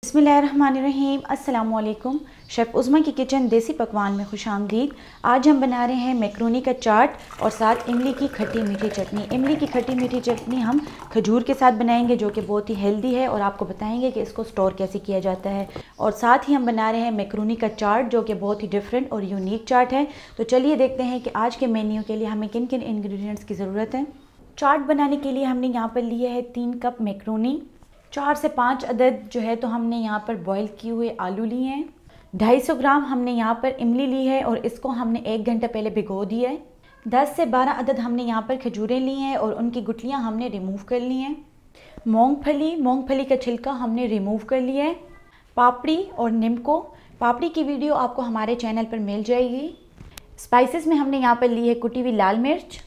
बिस्मिल्लाहिर्रहमानिर्रहीम। अस्सलाम वालेकुम। शेफ़ उज़्मा की किचन देसी पकवान में खुशामदीद। आज हम बना रहे हैं मैक्रोनी का चाट और साथ इमली की खट्टी मीठी चटनी। इमली की खट्टी मीठी चटनी हम खजूर के साथ बनाएंगे जो कि बहुत ही हेल्दी है और आपको बताएंगे कि इसको स्टोर कैसे किया जाता है। और साथ ही हम बना रहे हैं मैक्रोनी का चाट जो कि बहुत ही डिफरेंट और यूनिक चाट है। तो चलिए देखते हैं कि आज के मेन्यू के लिए हमें किन किन इंग्रेडिएंट्स की ज़रूरत है। चाट बनाने के लिए हमने यहाँ पर लिया है 3 कप मैक्रोनी, 4 से 5 अदद जो है तो हमने यहाँ पर बॉईल किए हुए आलू लिए हैं, 250 ग्राम हमने यहाँ पर इमली ली है और इसको हमने 1 घंटा पहले भिगो दिया है। 10 से 12 अदद हमने यहाँ पर खजूरें ली हैं और उनकी गुठलियाँ हमने रिमूव कर ली हैं। मूंगफली का छिलका हमने रिमूव कर लिया है। पापड़ी और नीमको, पापड़ी की वीडियो आपको हमारे चैनल पर मिल जाएगी। स्पाइसेस में हमने यहाँ पर ली है कुटी हुई लाल मिर्च,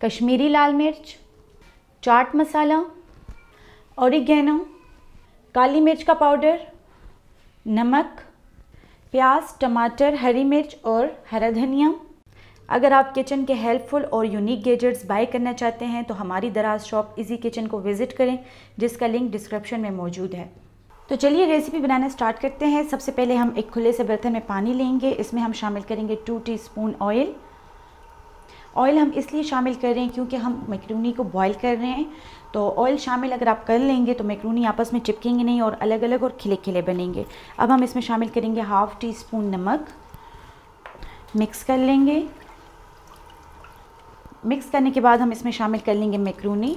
कश्मीरी लाल मिर्च, चाट मसाला, ऑरिगेनो, काली मिर्च का पाउडर, नमक, प्याज, टमाटर, हरी मिर्च और हरा धनिया। अगर आप किचन के हेल्पफुल और यूनिक गैजेट्स बाय करना चाहते हैं तो हमारी दराज शॉप इजी किचन को विज़िट करें जिसका लिंक डिस्क्रिप्शन में मौजूद है। तो चलिए रेसिपी बनाना स्टार्ट करते हैं। सबसे पहले हम एक खुले से बर्तन में पानी लेंगे। इसमें हम शामिल करेंगे 2 टीस्पून ऑयल। ऑयल हम इसलिए शामिल कर रहे हैं क्योंकि हम मैक्रोनी को बॉईल कर रहे हैं, तो ऑयल शामिल अगर आप कर लेंगे तो मैक्रोनी आपस में चिपकेंगे नहीं और अलग अलग और खिले खिले बनेंगे। अब हम इसमें शामिल करेंगे 1/2 टीस्पून नमक। मिक्स कर लेंगे। मिक्स करने के बाद हम इसमें शामिल कर लेंगे मैक्रोनी।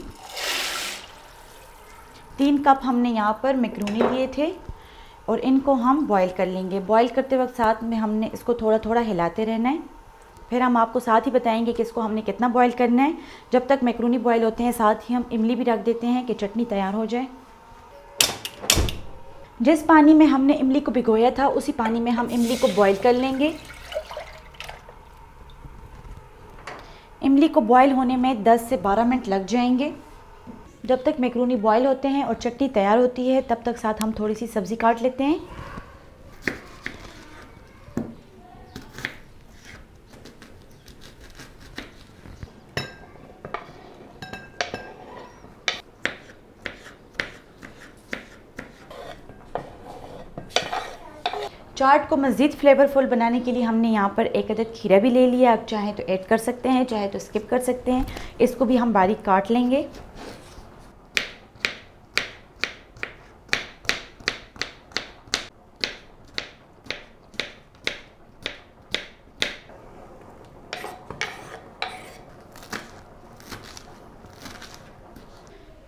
3 कप हमने यहाँ पर मैक्रोनी लिए थे और इनको हम बॉईल कर लेंगे। बॉईल करते वक्त साथ में हमने इसको थोड़ा थोड़ा हिलाते रहना है। फिर हम आपको साथ ही बताएंगे कि इसको हमने कितना बॉईल करना है। जब तक मैक्रोनी बॉईल होते हैं साथ ही हम इमली भी रख देते हैं कि चटनी तैयार हो जाए। जिस पानी में हमने इमली को भिगोया था उसी पानी में हम इमली को बॉईल कर लेंगे। इमली को बॉईल होने में 10 से 12 मिनट लग जाएंगे। जब तक मैक्रोनी बॉईल होते हैं और चटनी तैयार होती है तब तक साथ हम थोड़ी सी सब्ज़ी काट लेते हैं। चाट को मज़ीद फ्लेवरफुल बनाने के लिए हमने यहाँ पर 1 अदद खीरा भी ले लिया। आप चाहें तो ऐड कर सकते हैं, चाहे तो स्किप कर सकते हैं। इसको भी हम बारीक काट लेंगे।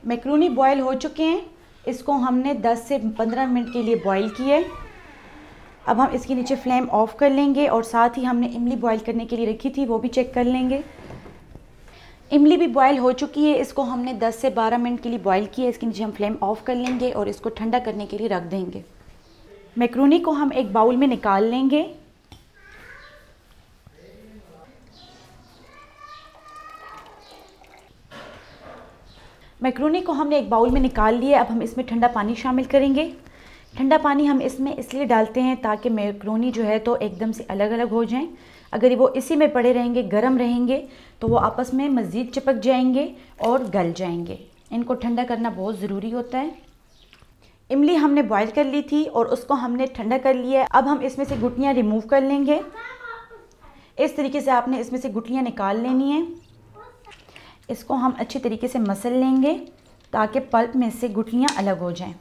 मैक्रोनी बॉईल हो चुके हैं। इसको हमने 10 से 15 मिनट के लिए बॉईल किया है। अब हम इसके नीचे फ्लेम ऑफ कर लेंगे और साथ ही हमने इमली बॉईल करने के लिए रखी थी वो भी चेक कर लेंगे। इमली भी बॉईल हो चुकी है। इसको हमने 10 से 12 मिनट के लिए बॉईल किया है। इसके नीचे हम फ्लेम ऑफ कर लेंगे और इसको ठंडा करने के लिए रख देंगे। मैक्रोनी को हम एक बाउल में निकाल लेंगे। मैक्रोनी को हमने एक बाउल में निकाल लिया। अब हम इसमें ठंडा पानी शामिल करेंगे। ठंडा पानी हम इसमें इसलिए डालते हैं ताकि मैक्रोनी जो है तो एकदम से अलग अलग हो जाएं। अगर वो इसी में पड़े रहेंगे, गर्म रहेंगे, तो वो आपस में मज़ीद चिपक जाएंगे और गल जाएंगे। इनको ठंडा करना बहुत ज़रूरी होता है। इमली हमने बॉईल कर ली थी और उसको हमने ठंडा कर लिया है। अब हम इसमें से गुठलियाँ रिमूव कर लेंगे। इस तरीके से आपने इसमें से गुठलियाँ निकाल लेनी है। इसको हम अच्छी तरीके से मसल लेंगे ताकि पल्प में से गुठलियाँ अलग हो जाएं।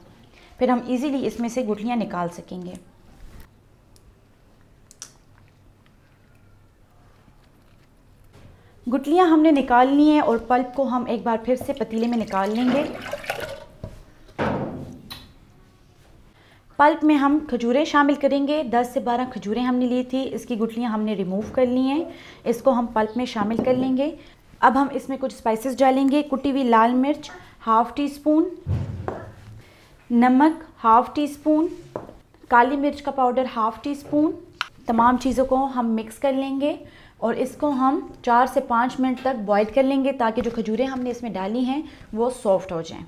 फिर हम इजीली इसमें से गुठलियाँ निकाल सकेंगे। गुठलियाँ हमने निकाल ली हैं और पल्प को हम एक बार फिर से पतीले में निकाल लेंगे। पल्प में हम खजूरें शामिल करेंगे। 10 से 12 खजूरें हमने ली थी। इसकी गुठलियाँ हमने रिमूव कर ली हैं। इसको हम पल्प में शामिल कर लेंगे। अब हम इसमें कुछ स्पाइसेस डालेंगे। कुटी हुई लाल मिर्च 1/2 टीस्पून, नमक 1/2 टीस्पून, काली मिर्च का पाउडर 1/2 टीस्पून। तमाम चीज़ों को हम मिक्स कर लेंगे और इसको हम 4 से 5 मिनट तक बॉईल कर लेंगे ताकि जो खजूरें हमने इसमें डाली हैं वो सॉफ्ट हो जाएं।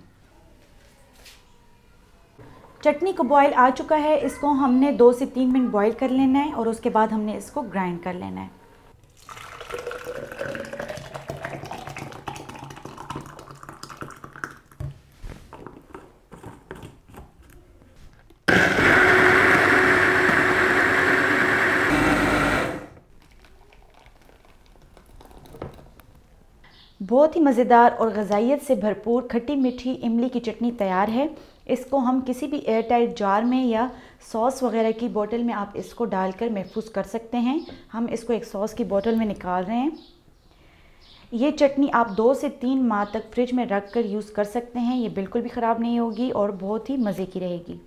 चटनी को बॉईल आ चुका है। इसको हमने 2 से 3 मिनट बॉईल कर लेना है और उसके बाद हमने इसको ग्राइंड कर लेना है। बहुत ही मज़ेदार और ग़िज़ाइयत से भरपूर खट्टी मीठी इमली की चटनी तैयार है। इसको हम किसी भी एयर टाइट जार में या सॉस वगैरह की बोतल में आप इसको डालकर महफूज कर सकते हैं। हम इसको एक सॉस की बोतल में निकाल रहे हैं। ये चटनी आप 2 से 3 माह तक फ्रिज में रख कर यूज़ कर सकते हैं। ये बिल्कुल भी ख़राब नहीं होगी और बहुत ही मज़े की रहेगी।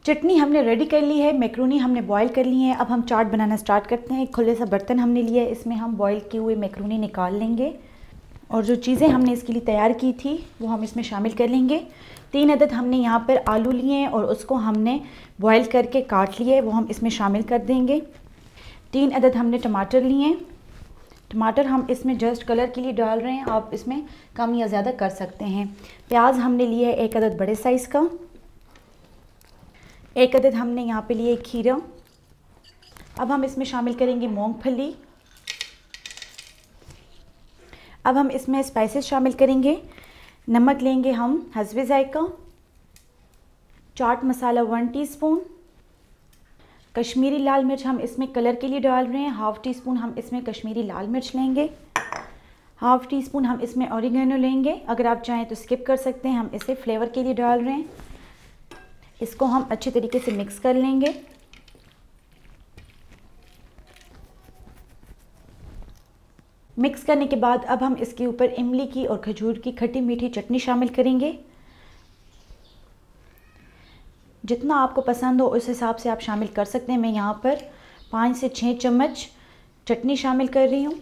चटनी हमने रेडी कर ली है, मैक्रोनी हमने बॉईल कर ली है। अब हम चाट बनाना स्टार्ट करते हैं। एक खुले सा बर्तन हमने लिया है, इसमें हम बॉईल किए हुए मैक्रोनी निकाल लेंगे और जो चीज़ें हमने इसके लिए तैयार की थी वो हम इसमें शामिल कर लेंगे। 3 अदद हमने यहाँ पर आलू लिए हैं और उसको हमने बॉईल करके काट लिए, वो हम इसमें शामिल कर देंगे। 3 अदद हमने टमाटर लिए हैं। टमाटर हम इसमें जस्ट कलर के लिए डाल रहे हैं, आप इसमें कम या ज़्यादा कर सकते हैं। प्याज हमने लिया है 1 अदद बड़े साइज़ का। 1 अदद हमने यहाँ पे लिए खीरा। अब हम इसमें शामिल करेंगे मूंगफली। अब हम इसमें स्पाइसेस शामिल करेंगे। नमक लेंगे हम हस्बे ज़ायका, चाट मसाला 1 टीस्पून, कश्मीरी लाल मिर्च हम इसमें कलर के लिए डाल रहे हैं, 1/2 टीस्पून हम इसमें कश्मीरी लाल मिर्च लेंगे, 1/2 टीस्पून हम इसमें ऑरिगेनो लेंगे। अगर आप चाहें तो स्किप कर सकते हैं, हम इसे फ्लेवर के लिए डाल रहे हैं। इसको हम अच्छे तरीके से मिक्स कर लेंगे। मिक्स करने के बाद अब हम इसके ऊपर इमली की और खजूर की खट्टी मीठी चटनी शामिल करेंगे। जितना आपको पसंद हो उस हिसाब से आप शामिल कर सकते हैं। मैं यहाँ पर 5 से 6 चम्मच चटनी शामिल कर रही हूँ।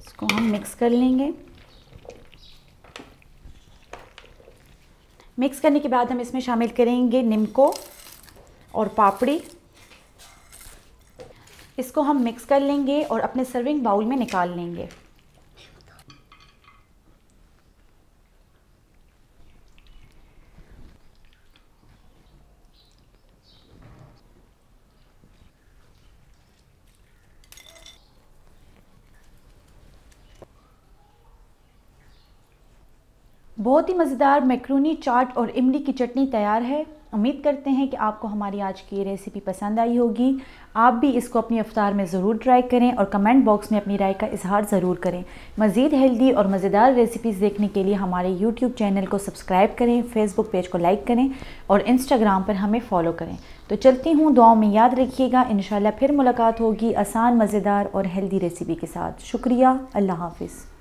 इसको हम मिक्स कर लेंगे। मिक्स करने के बाद हम इसमें शामिल करेंगे निम्को और पापड़ी। इसको हम मिक्स कर लेंगे और अपने सर्विंग बाउल में निकाल लेंगे। बहुत ही मज़ेदार मैक्रोनी चाट और इमली की चटनी तैयार है। उम्मीद करते हैं कि आपको हमारी आज की ये रेसिपी पसंद आई होगी। आप भी इसको अपनी इफ्तार में ज़रूर ट्राई करें और कमेंट बॉक्स में अपनी राय का इजहार ज़रूर करें। मज़ीद हेल्दी और मज़ेदार रेसिपीज़ देखने के लिए हमारे यूट्यूब चैनल को सब्सक्राइब करें, फेसबुक पेज को लाइक करें और इंस्टाग्राम पर हमें फ़ॉलो करें। तो चलती हूँ, दुआओं में याद रखिएगा। इंशाल्लाह फिर मुलाकात होगी आसान, मज़ेदार और हेल्दी रेसिपी के साथ। शुक्रिया। अल्लाह हाफ़िज़।